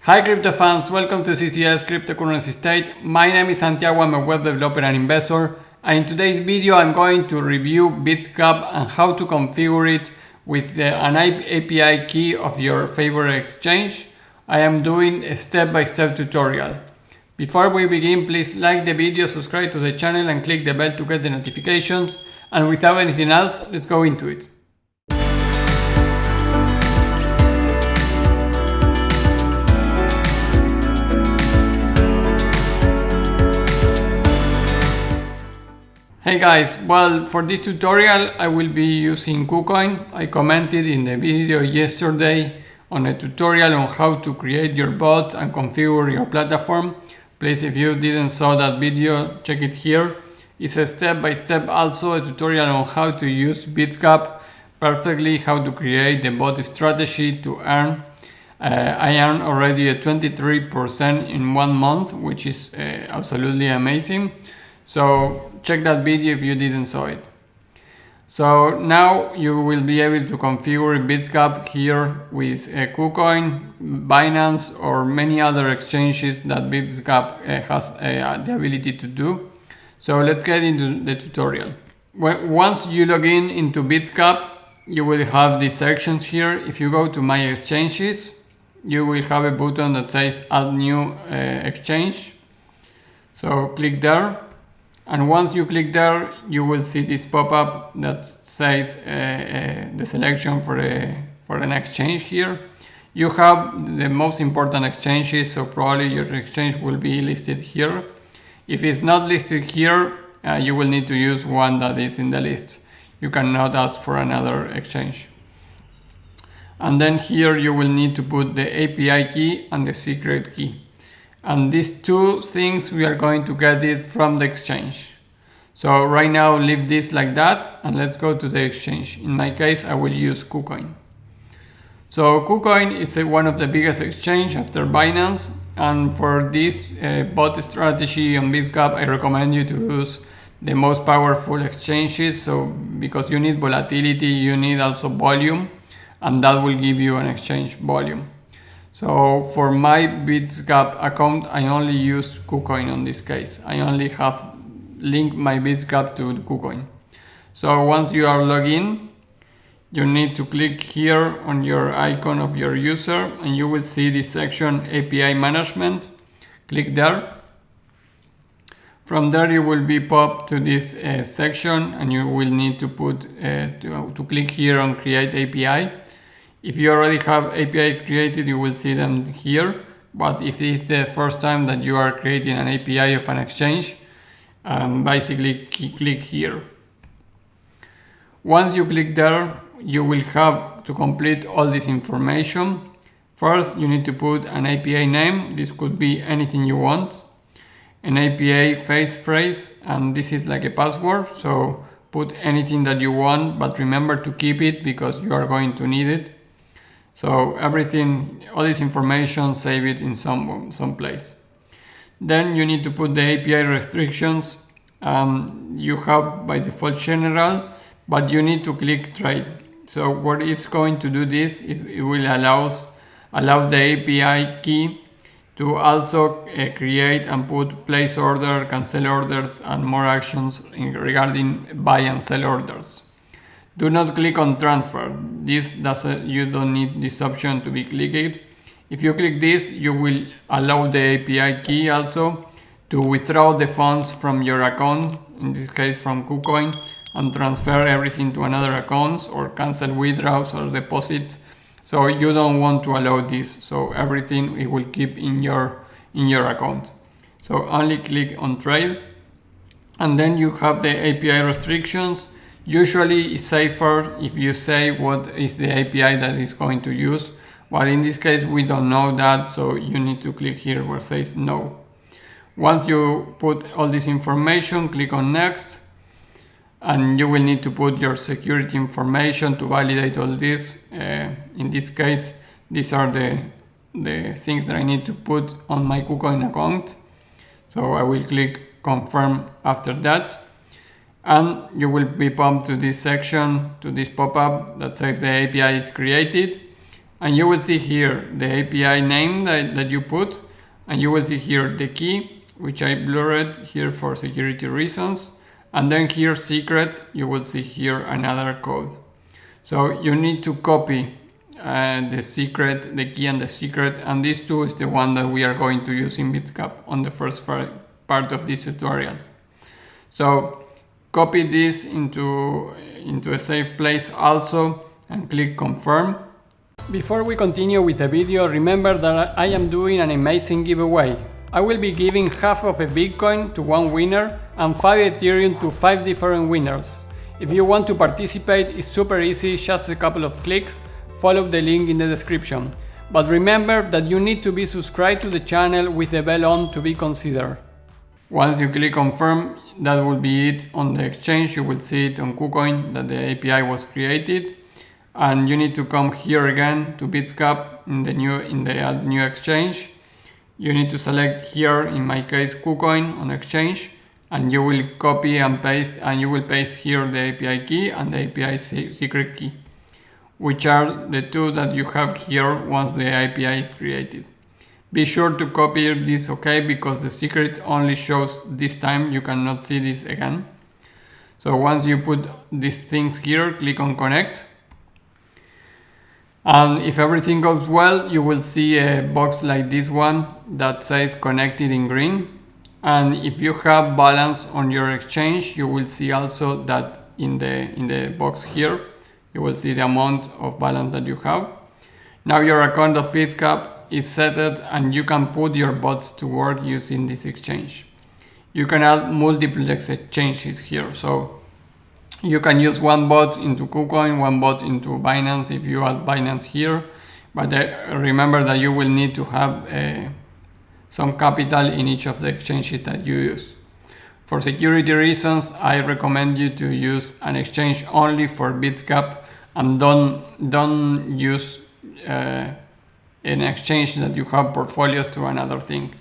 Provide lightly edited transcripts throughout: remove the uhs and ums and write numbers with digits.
Hi crypto fans, welcome to CCS Cryptocurrency State. My name is Santiago, I'm a web developer and investor, and in today's video I'm going to review BitScap and how to configure it with an API key of your favorite exchange. I am doing a step-by-step tutorial. Before we begin, please like the video, subscribe to the channel and click the bell to get the notifications. And without anything else, let's go into it. Hey guys, well, for this tutorial I will be using KuCoin. I commented in the video yesterday on a tutorial on how to create your bots and configure your platform. Please, if you didn't saw that video, check it here. It's a step-by-step also a tutorial on how to use BitScap perfectly, how to create the bot strategy to earn. I earned already a 23% in 1 month, which is absolutely amazing. So check that video if you didn't saw it. So now you will be able to configure BitScap here with KuCoin, Binance, or many other exchanges that BitScap has the ability to do. So let's get into the tutorial. Once you log in into BitScap, you will have these sections here. If you go to My Exchanges, you will have a button that says Add New Exchange. So click there. And once you click there, you will see this pop-up that says the selection for an exchange here. You have the most important exchanges, so probably your exchange will be listed here. If it's not listed here, you will need to use one that is in the list. You cannot ask for another exchange. And then here you will need to put the API key and the secret key. And these two things we are going to get it from the exchange. So right now leave this like that and let's go to the exchange. In my case I will use KuCoin. So KuCoin is one of the biggest exchanges after Binance, and for this bot strategy on BitScap I recommend you to use the most powerful exchanges. So because you need volatility, you need also volume, and that will give you an exchange volume. So for my BitScap account, I only use KuCoin on this case. I only have linked my BitScap to KuCoin. So once you are logged in, you need to click here on your icon of your user and you will see this section API Management. Click there. From there you will be popped to this section and you will need to put to click here on Create API. If you already have API created, you will see them here. But if it's the first time that you are creating an API of an exchange, basically click here. Once you click there, you will have to complete all this information. First, you need to put an API name. This could be anything you want. An API phrase, and this is like a password. So put anything that you want, but remember to keep it because you are going to need it. So everything, all this information, save it in some place. Then you need to put the API restrictions. You have by default general, but you need to click trade. So what it's going to do this is it will allow the API key to also create and put place order, cancel orders, and more actions regarding buy and sell orders. Do not click on transfer. You don't need this option to be clicked. If you click this, you will allow the API key also to withdraw the funds from your account, in this case from KuCoin, and transfer everything to another accounts or cancel withdrawals or deposits. So you don't want to allow this. So everything it will keep in your account. So only click on trade, and then you have the API restrictions. Usually it's safer if you say what is the API that is going to use. But in this case, we don't know that, so you need to click here where it says no. Once you put all this information, click on next, and you will need to put your security information to validate all this. In this case, these are the things that I need to put on my KuCoin account. So I will click confirm after that. And you will be pumped to this section, to this pop-up that says the API is created. And you will see here the API name that you put, and you will see here the key, which I blurred here for security reasons. And then here secret, you will see here another code. So you need to copy the secret, the key and the secret, and this two is the one that we are going to use in Bitscap on the first part of these tutorials. So copy this into a safe place also and click confirm. Before we continue with the video, remember that I am doing an amazing giveaway. I will be giving half of a Bitcoin to one winner and 5 Ethereum to 5 different winners. If you want to participate, it's super easy, just a couple of clicks. Follow the link in the description. But remember that you need to be subscribed to the channel with the bell on to be considered. Once you click confirm, that will be it on the exchange. You will see it on KuCoin that the API was created. And you need to come here again to Bitscap in the add new exchange. You need to select here, in my case, KuCoin on exchange, and you will copy and paste, and you will paste here the API key and the API secret key, which are the two that you have here once the API is created. Be sure to copy this, okay, because the secret only shows this time, you cannot see this again. So once you put these things here, click on connect. And if everything goes well, you will see a box like this one that says connected in green. And if you have balance on your exchange, you will see also that in the box here, you will see the amount of balance that you have. Now your account of Bitscap is set and you can put your bots to work using this exchange. You can add multiple exchanges here. So you can use one bot into KuCoin, one bot into Binance if you add Binance here. But remember that you will need to have some capital in each of the exchanges that you use. For security reasons, I recommend you to use an exchange only for Bitscap and don't use an exchange that you have portfolios to another thing.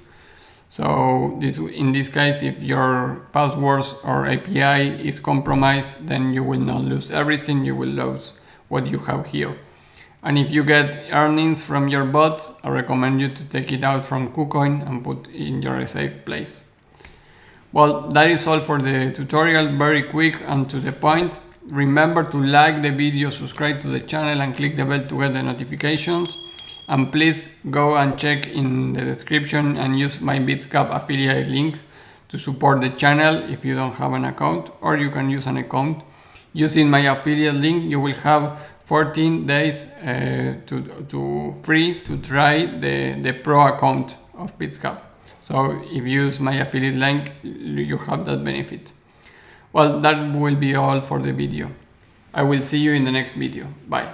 So in this case, if your passwords or API is compromised, then you will not lose everything, you will lose what you have here. And if you get earnings from your bots, I recommend you to take it out from KuCoin and put in your safe place. Well, that is all for the tutorial, very quick and to the point. Remember to like the video, subscribe to the channel and click the bell to get the notifications. And please go and check in the description and use my Bitscap affiliate link to support the channel if you don't have an account, or you can use an account. Using my affiliate link, you will have 14 days to free to try the pro account of Bitscap. So if you use my affiliate link, you have that benefit. Well, that will be all for the video. I will see you in the next video. Bye.